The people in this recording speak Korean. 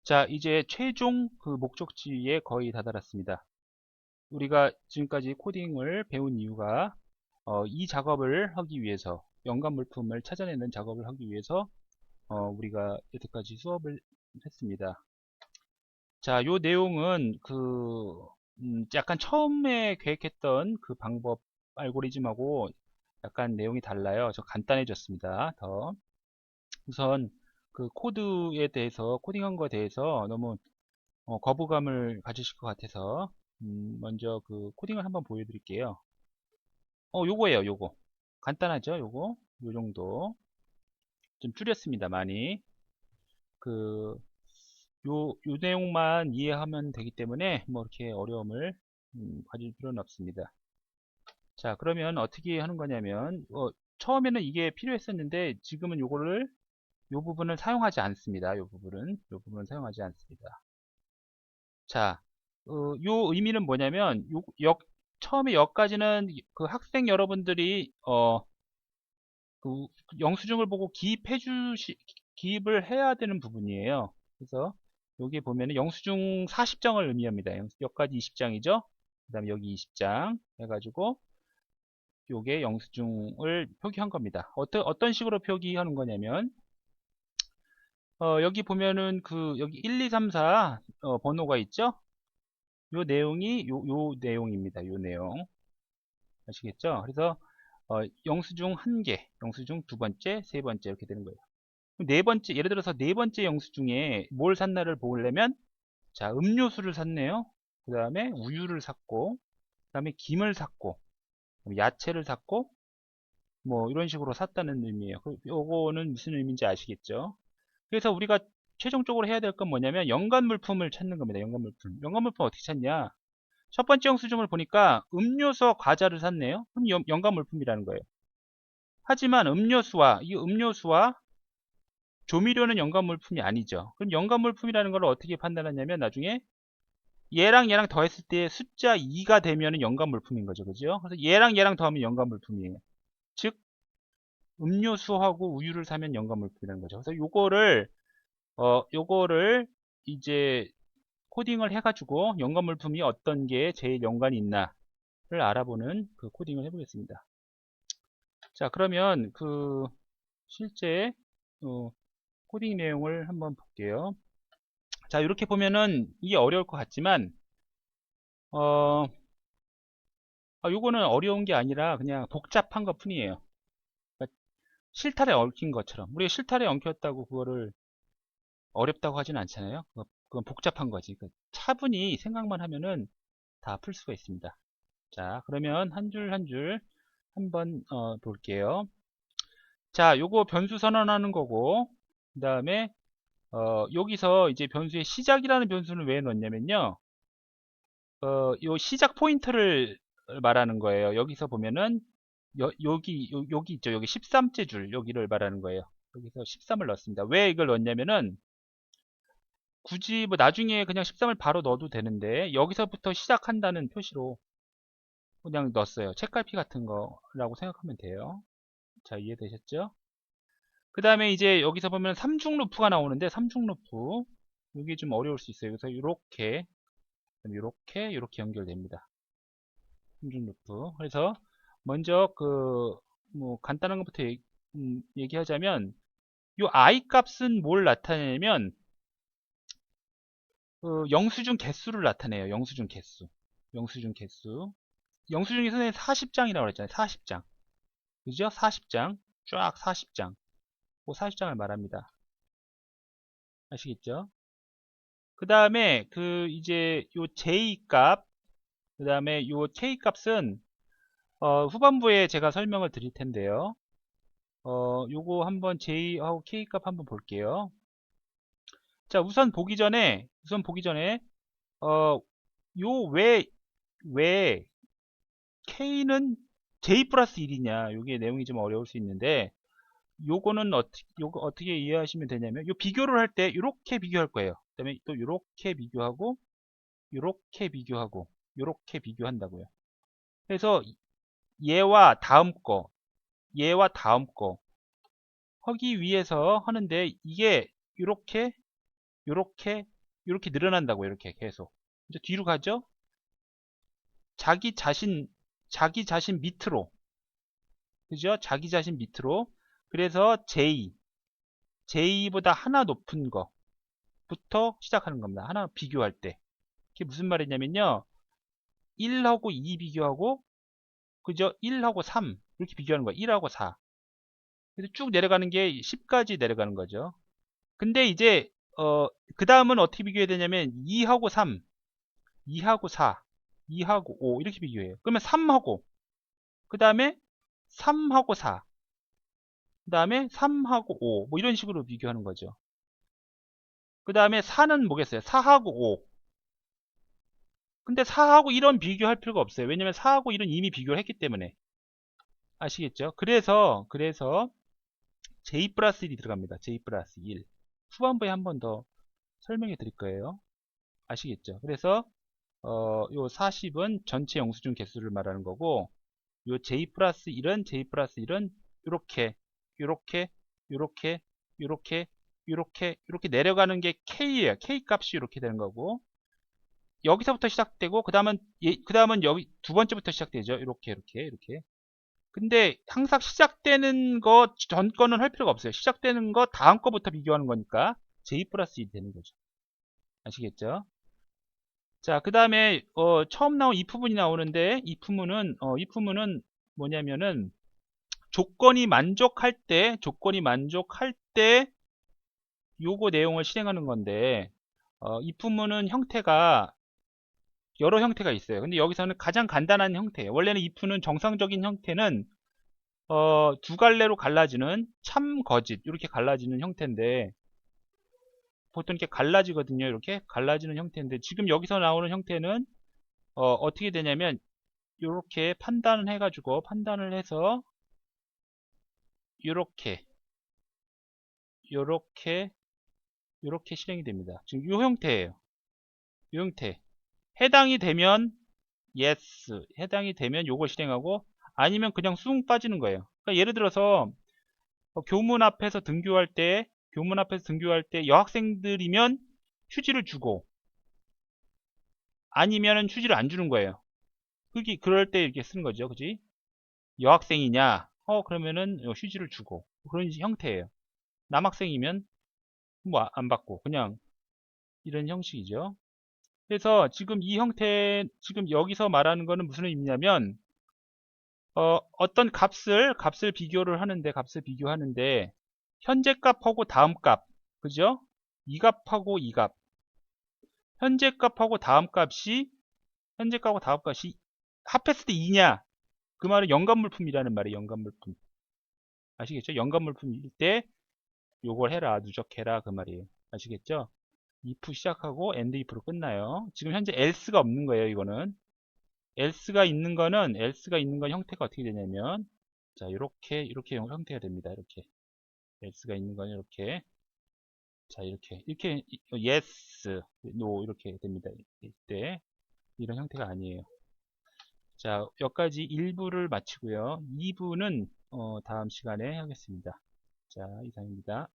자, 이제 최종 그 목적지에 거의 다다랐습니다. 우리가 지금까지 코딩을 배운 이유가 이 작업을 하기 위해서 연관 물품을 찾아내는 작업을 하기 위해서 우리가 여태까지 수업을 했습니다. 자, 요 내용은 약간 처음에 계획했던 그 방법 알고리즘하고 약간 내용이 달라요. 저 간단해졌습니다. 더 우선 그 코드에 대해서 코딩한 거에 대해서 너무 거부감을 가지실 것 같아서 먼저 그 코딩을 한번 보여드릴게요. 요거예요, 요거. 간단하죠, 요거. 요 정도. 좀 줄였습니다, 많이. 그, 요 내용만 이해하면 되기 때문에 뭐 이렇게 어려움을 가질 필요는 없습니다. 자, 그러면 어떻게 하는 거냐면, 처음에는 이게 필요했었는데, 지금은 요 부분을 사용하지 않습니다. 요 부분은 사용하지 않습니다. 자, 요 의미는 뭐냐면, 처음에 여기까지는 그 학생 여러분들이, 그 영수증을 보고 기입을 해야 되는 부분이에요. 그래서 여기 보면은 영수증 40장을 의미합니다. 여기까지 20장이죠. 그 다음에 여기 20장 해가지고 요게 영수증을 표기한 겁니다. 어떤 식으로 표기하는 거냐면 여기 보면은 여기 1, 2, 3, 4 번호가 있죠. 요 내용이 요 내용입니다. 요 내용 아시겠죠? 그래서 영수증 한 개, 영수증 두 번째, 세 번째 이렇게 되는 거예요. 네 번째, 예를 들어서 네 번째 영수증에 뭘 샀나를 보려면, 자, 음료수를 샀네요. 그 다음에 우유를 샀고, 그 다음에 김을 샀고, 야채를 샀고, 뭐, 이런 식으로 샀다는 의미예요. 요거는 무슨 의미인지 아시겠죠? 그래서 우리가 최종적으로 해야 될 건 뭐냐면, 연관 물품을 찾는 겁니다. 연관 물품. 연관 물품 어떻게 찾냐? 첫 번째 영수증을 보니까 음료수와 과자를 샀네요. 그럼 연관 물품이라는 거예요. 하지만 이 음료수와 조미료는 연관 물품이 아니죠. 그럼 연관 물품이라는 걸 어떻게 판단하냐면 나중에 얘랑 더했을 때 숫자 2가 되면 연관 물품인 거죠. 그죠? 그래서 얘랑 더하면 연관 물품이에요. 즉 음료수하고 우유를 사면 연관 물품이라는 거죠. 그래서 요거를 이제 코딩을 해가지고 연관 물품이 어떤 게 제일 연관이 있나를 알아보는 그 코딩을 해보겠습니다. 자, 그러면 실제 어, 코딩 내용을 한번 볼게요. 자, 이렇게 보면은 이게 어려울 것 같지만 어, 요거는 어려운 게 아니라 그냥 복잡한 것 뿐이에요. 그러니까 실타래 얽힌 것처럼 우리가 실타래 엉켰다고 그거를 어렵다고 하진 않잖아요. 그건 복잡한 거지. 차분히 생각만 하면은 다 풀 수가 있습니다. 자, 그러면 한 줄 한 줄 한번 볼게요. 자, 요거 변수 선언하는 거고 그 다음에 여기서 이제 변수의 시작이라는 변수는 왜 넣냐면요. 요 시작 포인트를 말하는 거예요. 여기서 보면은 여기 있죠. 여기 13째 줄 여기를 말하는 거예요. 여기서 13을 넣습니다. 왜 이걸 넣냐면은 굳이 뭐 나중에 그냥 13을 바로 넣어도 되는데 여기서부터 시작한다는 표시로 그냥 넣었어요. 책갈피 같은 거라고 생각하면 돼요. 자, 이해되셨죠? 그 다음에 이제 여기서 보면 삼중 루프가 나오는데 삼중 루프 이게 좀 어려울 수 있어요. 그래서 이렇게 연결됩니다. 삼중 루프. 그래서 먼저 뭐 간단한 것부터 얘기하자면 요 i 값은 뭘 나타내냐면 영수증 개수를 나타내요. 영수증 개수. 영수증 개수. 영수증이 선생님 40장이라고 그랬잖아요. 40장. 그죠? 40장. 쫙 40장. 그 40장을 말합니다. 아시겠죠? 그 다음에 이제 요 j 값, 그 다음에 요 k 값은 후반부에 제가 설명을 드릴 텐데요. 요거 한번 J하고 K 값 한번 볼게요. 자, 우선 보기 전에, 왜 K는 J 플러스 1이냐, 요게 내용이 좀 어려울 수 있는데, 요거 어떻게 이해하시면 되냐면, 요 비교를 할 때, 요렇게 비교할 거예요. 그 다음에 또 요렇게 비교하고, 요렇게 비교하고, 요렇게 비교한다고요. 그래서 얘와 다음 거, 얘와 다음 거, 하기 위해서 하는데, 이게 요렇게, 요렇게 이렇게 늘어난다고 이렇게 계속. 이제 뒤로 가죠. 자기 자신 밑으로. 그죠? 자기 자신 밑으로. 그래서 J보다 하나 높은 거부터 시작하는 겁니다. 하나 비교할 때. 그게 무슨 말이냐면요. 1하고 2 비교하고, 그죠? 1하고 3 이렇게 비교하는 거예요. 1하고 4. 그래서 쭉 내려가는 게 10까지 내려가는 거죠. 근데 이제 그 다음은 어떻게 비교해야 되냐면 2하고 3, 2하고 4, 2하고 5 이렇게 비교해요. 그러면 3하고 그 다음에 3하고 4, 그 다음에 3하고 5 뭐 이런 식으로 비교하는 거죠. 그 다음에 4는 뭐겠어요? 4하고 5. 근데 4하고 1은 비교할 필요가 없어요. 왜냐면 4하고 1은 이미 비교를 했기 때문에. 아시겠죠? 그래서 J 플러스 1이 들어갑니다. J 플러스 1. 후반부에 한 번 더 설명해 드릴 거예요. 아시겠죠? 그래서 요 40은 전체 영수증 개수를 말하는 거고, 요 J 플러스 1은 이렇게, 이렇게, 이렇게, 이렇게, 이렇게 내려가는 게 K예요. K 값이 이렇게 되는 거고, 여기서부터 시작되고, 그 다음은 여기 두 번째부터 시작되죠. 이렇게. 근데 항상 시작되는 거 전 거는 할 필요가 없어요. 시작되는 거 다음 거부터 비교하는 거니까 J 플러스 1이 되는 거죠. 아시겠죠? 자, 그 다음에 처음 나온 if문이 나오는데 if문은 뭐냐면은 조건이 만족할 때 요거 내용을 실행하는 건데 if문은 형태가 여러 형태가 있어요. 근데 여기서는 가장 간단한 형태예요. 원래는 if는 정상적인 형태는 두 갈래로 갈라지는 참 거짓 이렇게 갈라지는 형태인데 보통 이렇게 갈라지거든요. 이렇게 갈라지는 형태인데 지금 여기서 나오는 형태는 어떻게 되냐면 이렇게 판단을 해서 이렇게 요렇게 요렇게 실행이 됩니다. 지금 이 형태예요. 이 형태. 해당이 되면 yes, 해당이 되면 요걸 실행하고 아니면 그냥 쑥 빠지는 거예요. 그러니까 예를 들어서 교문 앞에서 등교할 때 여학생들이면 휴지를 주고 아니면 휴지를 안 주는 거예요. 그럴 때 이렇게 쓰는 거죠. 그지? 여학생이냐? 그러면은 휴지를 주고 그런 형태예요. 남학생이면 뭐 안 받고 그냥 이런 형식이죠. 그래서 지금 이 형태 지금 여기서 말하는 거는 무슨 의미냐면 어떤 값을 비교하는데 현재 값하고 다음 값 그죠? 이 값하고 이 값 현재 값하고 다음 값이 합했을 때 2냐 그 말은 연관물품이라는 말이에요. 연관물품 아시겠죠? 연관물품일 때 요걸 해라 누적해라 그 말이에요. 아시겠죠? if 시작하고 end if로 끝나요. 지금 현재 else가 없는 거예요. 이거는 else가 있는 건 형태가 어떻게 되냐면 자 이렇게 형태가 됩니다. 이렇게 else가 있는 건 이렇게 자 이렇게 yes, no 이렇게 됩니다. 이때 이런 형태가 아니에요. 자 여기까지 1부를 마치고요. 2부는 다음 시간에 하겠습니다. 자 이상입니다.